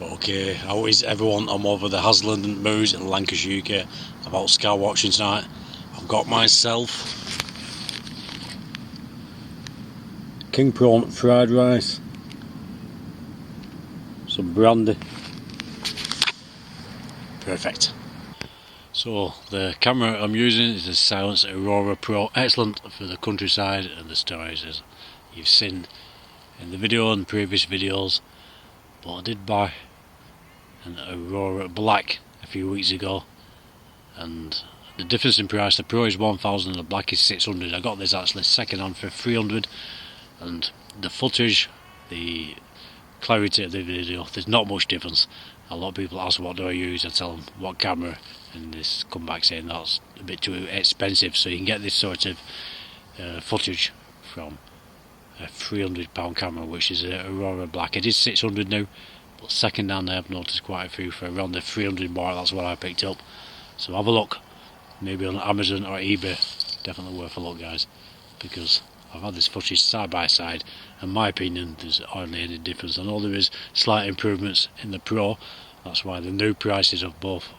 Okay, how is everyone? I'm over the Hasland and Moors in Lancashire, UK, about Skywatching tonight. I've got myself king prawn fried rice, some brandy. Perfect. So the camera I'm using is a Silence Aurora Pro, excellent for the countryside and the stories as you've seen in the video and previous videos. But I did buy an Aurora Black a few weeks ago, and the difference in price, the Pro is 1,000 and the Black is 600. I got this actually second hand for 300, and the footage, the clarity of the video, there's not much difference. A lot of people ask what do I use, I tell them what camera, and they come back saying that's a bit too expensive. So you can get this sort of footage from a £300 camera, which is a Aurora Black. It is 600 now, but second hand I have noticed quite a few for around the 300 mark. That's what I picked up. So have a look, maybe on Amazon or eBay. Definitely worth a look, guys, because I've had this footage side by side. In my opinion, there's hardly any difference. I know there is slight improvements in the Pro. That's why the new prices of both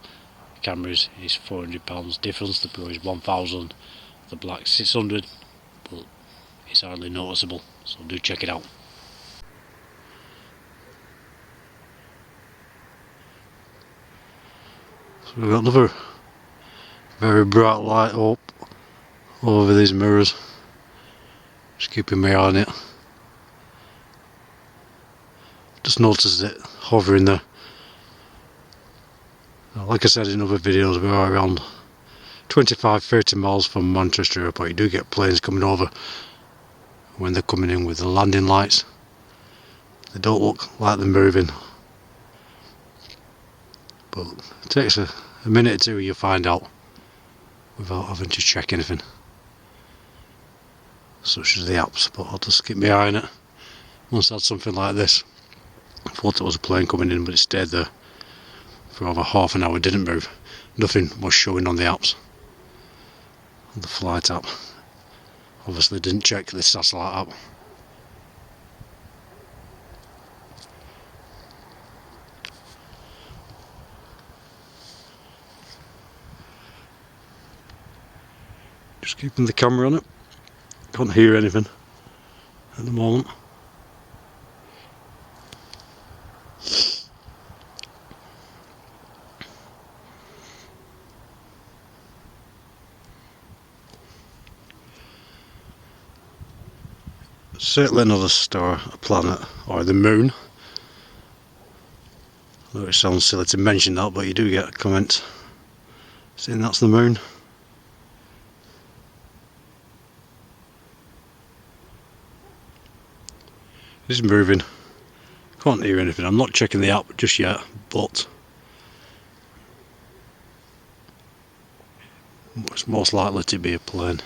cameras is £400 difference. The Pro is 1,000, the Black 600, but it's hardly noticeable. So do check it out. So we've got another very bright light up over these mirrors. Just keeping my eye on it. Just noticed it hovering there. Like I said in other videos, we are around 25-30 miles from Manchester Airport. You do get planes coming over when they're coming in with the landing lights. They don't look like they're moving, but it takes a minute or two, you'll find out without having to check anything, such as the apps. But I'll just keep my eye on it. Once I had something like this, I thought it was a plane coming in, but it stayed there for over half an hour, didn't move. Nothing was showing on the apps. The flight app obviously didn't check the satellite app. Just keeping the camera on it. Can't hear anything at the moment. Certainly another star, a planet, or the moon. I know it sounds silly to mention that, but you do get a comment saying that's the moon. It is moving. Can't hear anything. I'm not checking the app just yet, but it's most likely to be a plane.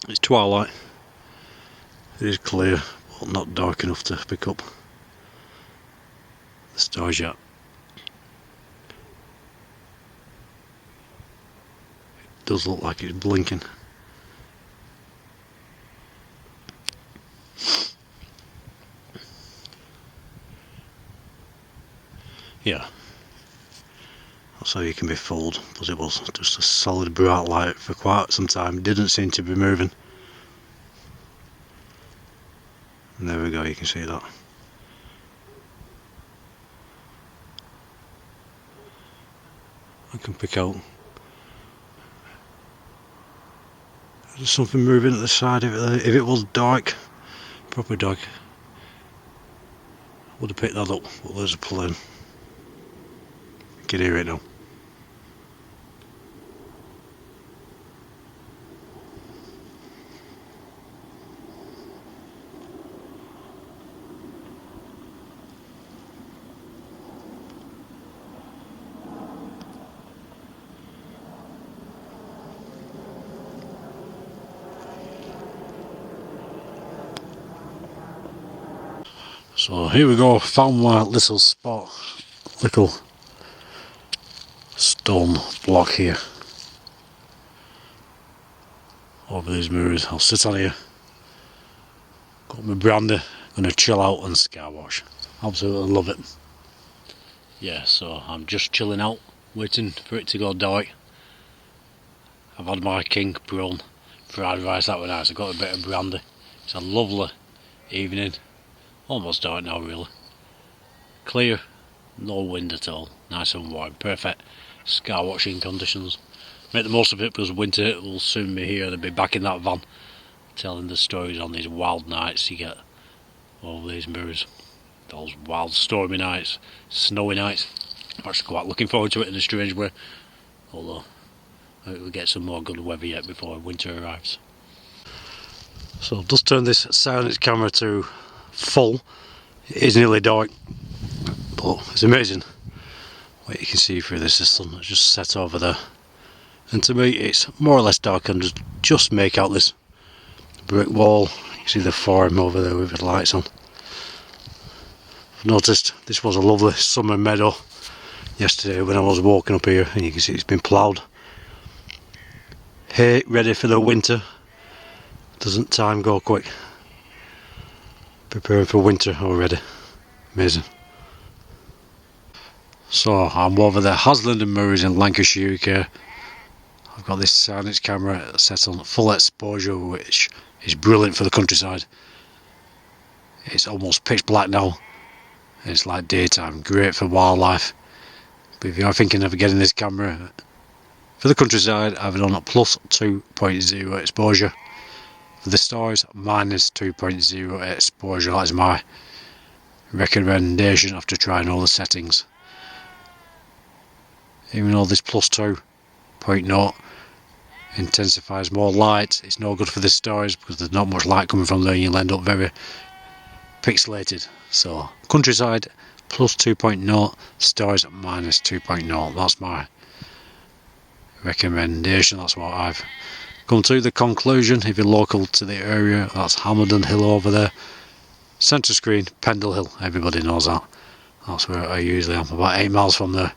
It's twilight. It is clear, but not dark enough to pick up the stars yet. It does look like it's blinking. Yeah, that's how you can be fooled, but it was just a solid bright light for quite some time. It didn't seem to be moving. And there we go, you can see that. I can pick out there's something moving at the side of it. If it was dark, proper dark, I would have picked that up, but there's a plane. You can hear it now. So here we go, found my little spot, little stone block here over these mirrors. I'll sit on here, got my brandy, gonna chill out and skywatch. Absolutely love it. Yeah, so I'm just chilling out, waiting for it to go dark. I've had my king prawn fried rice, that was nice. I got a bit of brandy. It's a lovely evening, almost dark now really. Clear, no wind at all, nice and warm, perfect skywatching conditions. Make the most of it because winter will soon be here and I'll be back in that van telling the stories on these wild nights you get over these mirrors. Those wild stormy nights, snowy nights. I'm actually quite looking forward to it in a strange way, although we'll get some more good weather yet before winter arrives. So I've just turned this silence camera to full. It is nearly dark, but it's amazing what you can see through this. The sun has just set over there, and to me it's more or less dark and just make out this brick wall. You see the farm over there with the lights on. I've noticed this was a lovely summer meadow yesterday when I was walking up here, and you can see it's been ploughed. Hay ready for the winter. Doesn't time go quick? Preparing for winter already. Amazing. So I'm over the Hasland and Murrays in Lancashire, UK. I've got this silence camera set on full exposure, which is brilliant for the countryside. It's almost pitch black now. It's like daytime, great for wildlife. But if you're thinking of getting this camera for the countryside, I have it on at plus 2.0 exposure. For the stars, minus 2.0 exposure. That is my recommendation after trying all the settings. Even though this plus 2.0 intensifies more light, it's no good for the stars because there's not much light coming from there and you'll end up very pixelated. So countryside plus 2.0, stars minus 2.0. That's my recommendation. That's what I've come to the conclusion. If you're local to the area, that's Hamerden Hill over there. Centre screen, Pendle Hill, everybody knows that. That's where I usually am, about 8 miles from there.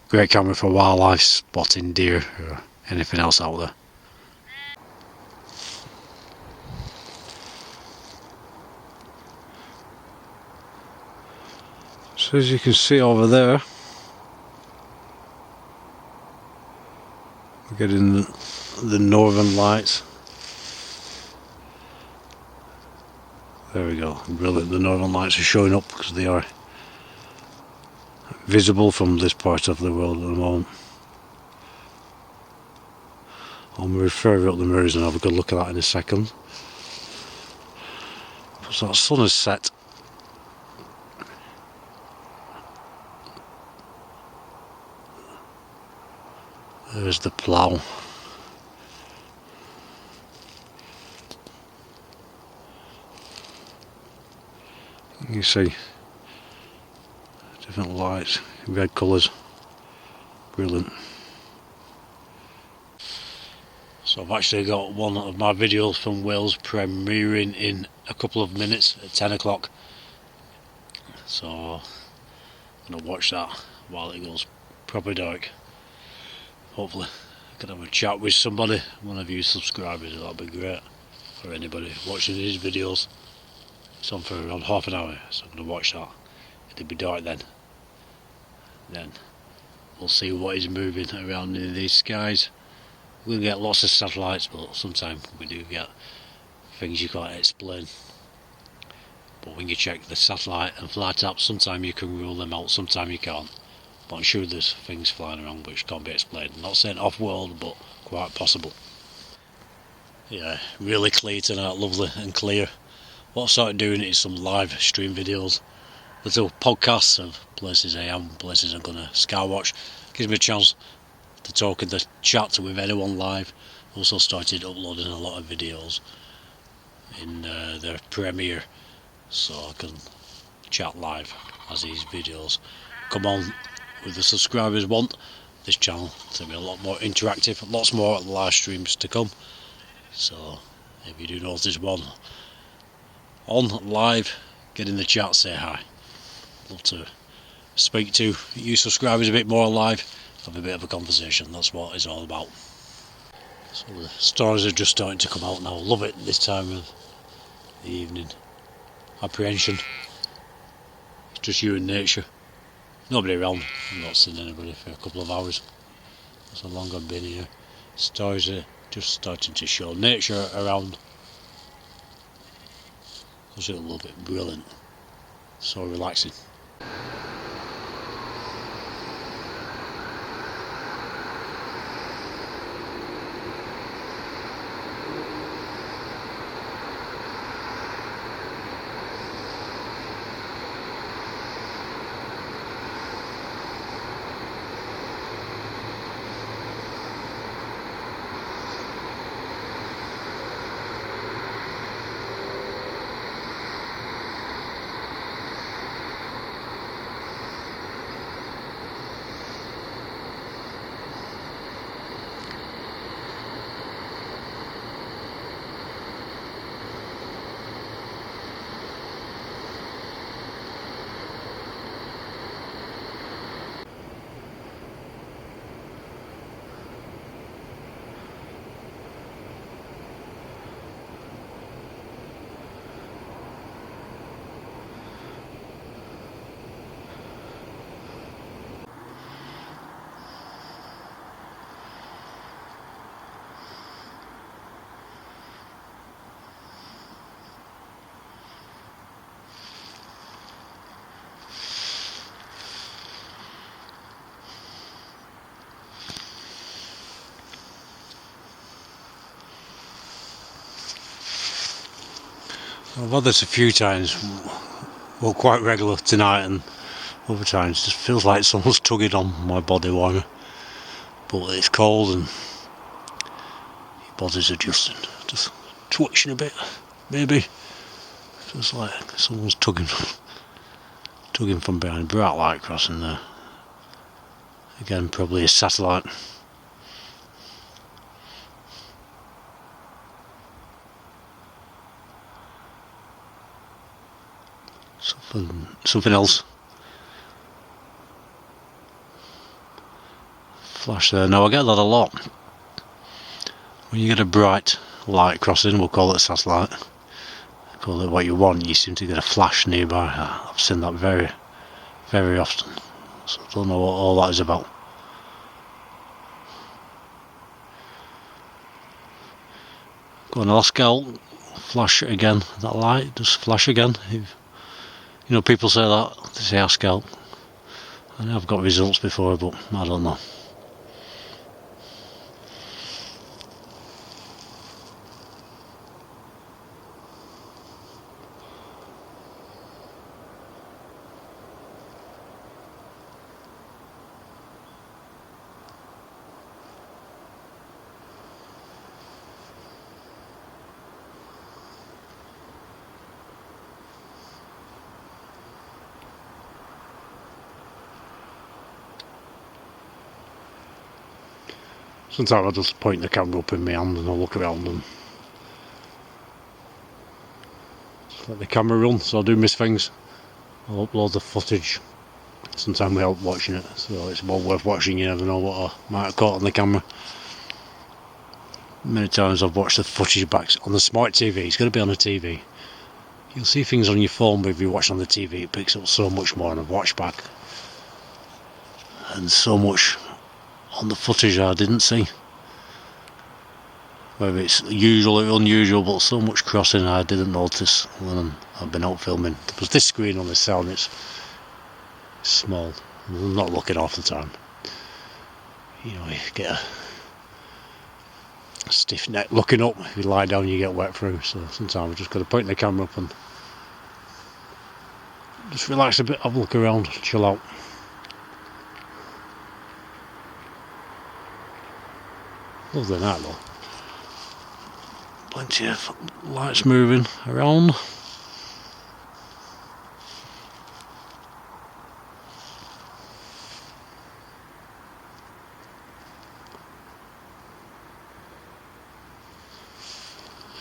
Great camera for wildlife, spotting deer or anything else out there. So as you can see over there, we're getting the Northern Lights. There we go, brilliant. The Northern Lights are showing up because they are visible from this part of the world at the moment. I'll move further up the mirrors and have a good look at that in a second. So that sun is set. There's the plough. You see different lights, red colours, brilliant. So I've actually got one of my videos from Wales premiering in a couple of minutes at 10 o'clock. So I'm going to watch that while it goes proper dark. Hopefully I can have a chat with somebody, one of you subscribers, that'd be great. Or anybody watching these videos. It's on for around half an hour, so I'm going to watch that. It'll be dark then. Then we'll see what is moving around in these skies. We'll get lots of satellites, but sometimes we do get things you can't explain. But when you check the satellite and flight apps, sometimes you can rule them out, sometimes you can't. But I'm sure there's things flying around which can't be explained. I'm not saying off-world, but quite possible. Yeah, really clear tonight, lovely and clear. What I've started doing is some live stream videos, little podcasts of places I am, places I'm going to skywatch. Gives me a chance to talk in the chat with anyone live. Also started uploading a lot of videos in their premiere, so I can chat live as these videos come on with the subscribers want this channel to be a lot more interactive, lots more live streams to come. So if you do notice one on live, get in the chat, say hi. Love to speak to you subscribers a bit more live have a bit of a conversation. That's what it's all about. So the stories are just starting to come out now. Love it this time of the evening. Apprehension. It's just you and nature. Nobody around. I've not seen anybody for a couple of hours. That's how long I've been here. Stories are just starting to show. Nature around. I just love it. Brilliant. So relaxing. I've had this a few times, well quite regular tonight, and other times it just feels like someone's tugging on my body warmer. But it's cold and your body's adjusting, just twitching a bit, maybe. Feels like someone's tugging from behind. Bright light crossing there. Again, probably a satellite. Something else. Flash there. Now I get that a lot. When you get a bright light crossing, we'll call it a satellite. Call it what you want. You seem to get a flash nearby. I've seen that very, very often. So I don't know what all that is about. Go on, I'll scout. Flash again. That light just flash again. You know, people say that, they say I scalp. I know I've got results before, but I don't know. Sometimes I just point the camera up in my hand and I'll look around and just let the camera run, so I do miss things. I'll upload the footage sometime without watching it, so it's well worth watching. You never know what I might have caught on the camera. Many times I've watched the footage back on the smart TV. It's going to be on the TV. You'll see things on your phone, but if you watch on the TV it picks up so much more on a watch back, and so much on the footage I didn't see. Whether it's usual or unusual, but so much crossing I didn't notice when I've been out filming. There's this screen on the sound, it's small. I'm not looking half the time. You know, you get a stiff neck looking up. If you lie down you get wet through, so sometimes I've just got to point the camera up and just relax a bit, have a look around, chill out. Lovely night though. Plenty of lights moving around.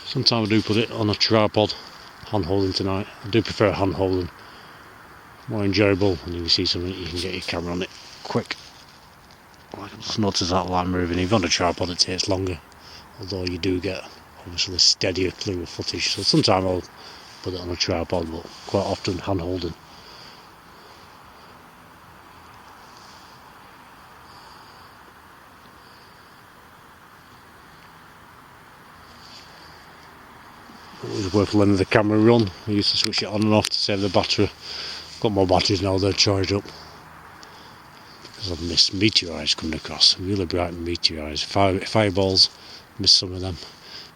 Sometimes I do put it on a tripod, hand holding tonight. I do prefer hand holding, more enjoyable, and if you see something you can get your camera on it quick, like I can just notice that light moving. Even on a tripod it takes longer, although you do get obviously steadier, clearer footage. So sometimes I'll put it on a tripod, but quite often hand holding. It was worth letting the camera run. I used to switch it on and off to save the battery. Got more batteries now, they're charged up. Because I've missed meteorites coming across, really bright meteorites. Fireballs, missed some of them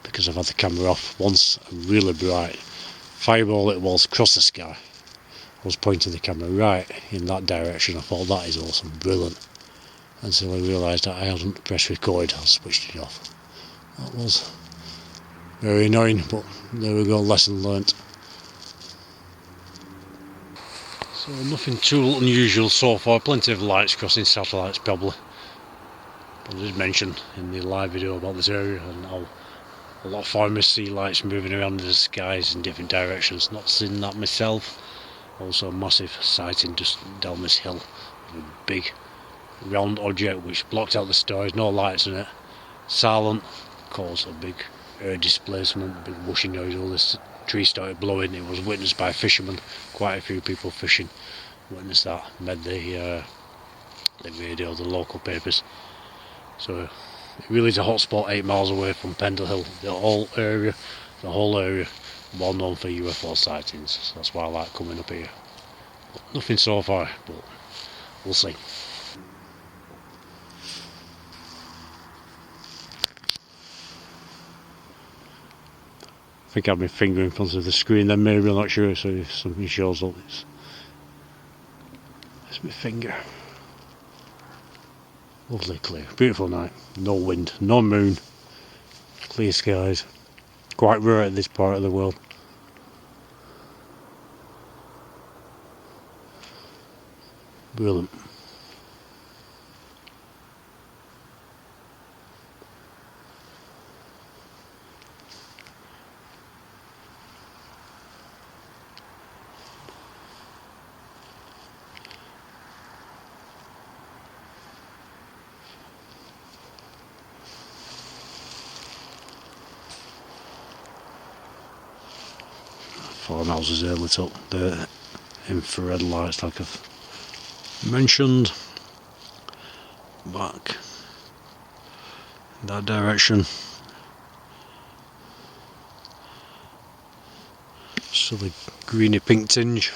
because I've had the camera off. Once a really bright fireball it was across the sky. I was pointing the camera right in that direction. I thought that is awesome, brilliant. Until I realised that I hadn't pressed record, I switched it off. That was very annoying, but there we go, lesson learnt. So nothing too unusual so far, plenty of lights crossing satellites probably. But I did mention in the live video about this area and how a lot of farmers see lights moving around in the skies in different directions. Not seen that myself. Also a massive sighting just down this hill of a big round object which blocked out the stars, no lights in it. Silent, caused a big air displacement, a big whooshing noise. All this tree started blowing. It was witnessed by fishermen, quite a few people fishing witnessed that, made the radio, the local papers. So it really is a hotspot 8 miles away from Pendle Hill. The whole area well known for UFO sightings, so that's why I like coming up here. But nothing so far, but we'll see. I think I have my finger in front of the screen then, maybe, I'm not sure, so if something shows up, it's my finger. Lovely clear, beautiful night, no wind, no moon, clear skies, quite rare at this part of the world. Brilliant. Farmhouses there lit up, the infrared lights like I've mentioned. Back in that direction. So the greeny pink tinge.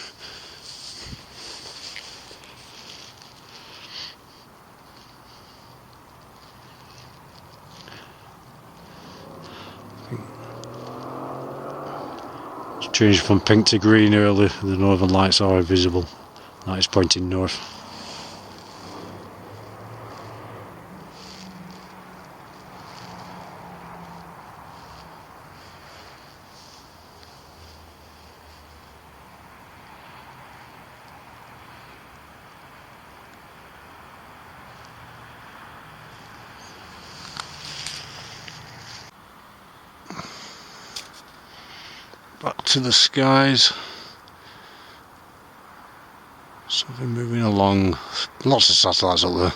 Changed from pink to green early. The northern lights are visible. That is pointing north. Back to the skies. Something moving along. Lots of satellites up there.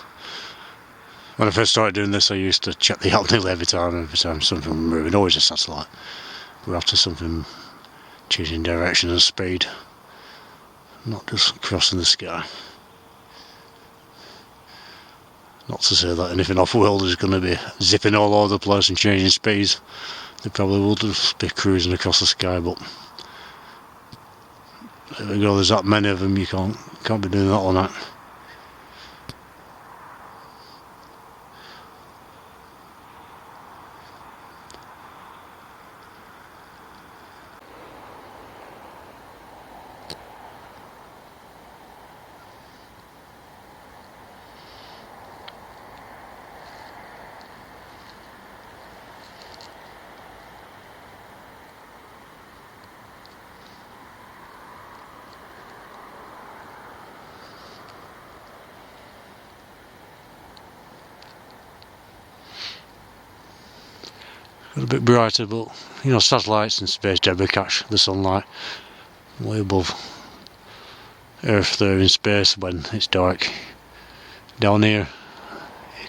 When I first started doing this, I used to check the alt every time something was moving. Always a satellite. We're after something changing direction and speed, not just crossing the sky. Not to say that anything off-world is going to be zipping all over the place and changing speeds. They probably will just be cruising across the sky, but there we go, there's that many of them, you can't be doing that all night. Got a bit brighter, but you know, satellites and space debris catch the sunlight way above Earth there in space when it's dark. Down here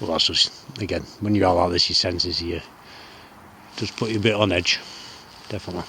Well, that's just, again, when you're out like this, your senses here just put you a bit on edge, definitely.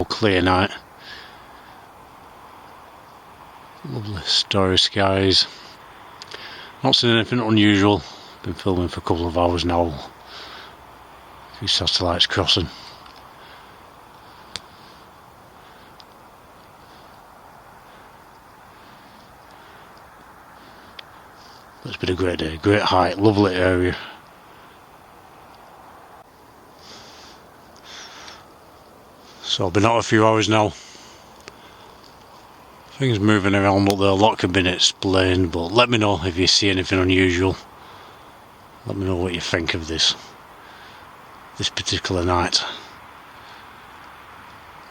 Clear night, lovely starry skies, not seen anything unusual. Been filming for a couple of hours now, a few satellites crossing. It's been a great day, great height, lovely area. So I've been out a few hours now. Things moving around, but a lot can be explained. But let me know if you see anything unusual. Let me know what you think of this particular night.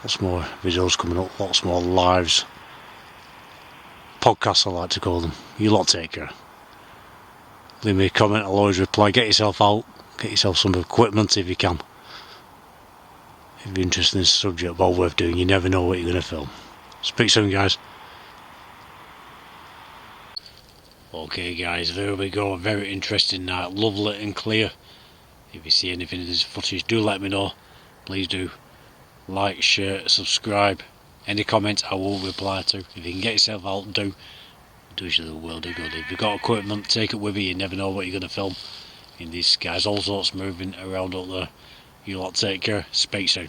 Lots more videos coming up, lots more lives. Podcasts I like to call them. You lot take care. Leave me a comment, I'll always reply. Get yourself out, get yourself some equipment if you can. If you're interested in this subject, well worth doing. You never know what you're going to film. Speak soon, guys. Okay guys, there we go, a very interesting night, lovely and clear. If you see anything in this footage, do let me know. Please do like, share, subscribe. Any comments I will reply to. If you can get yourself out, do you the world of good. If you've got equipment, take it with you. You never know what you're going to film in these skies. All sorts moving around up there. You lot take care. Speak soon.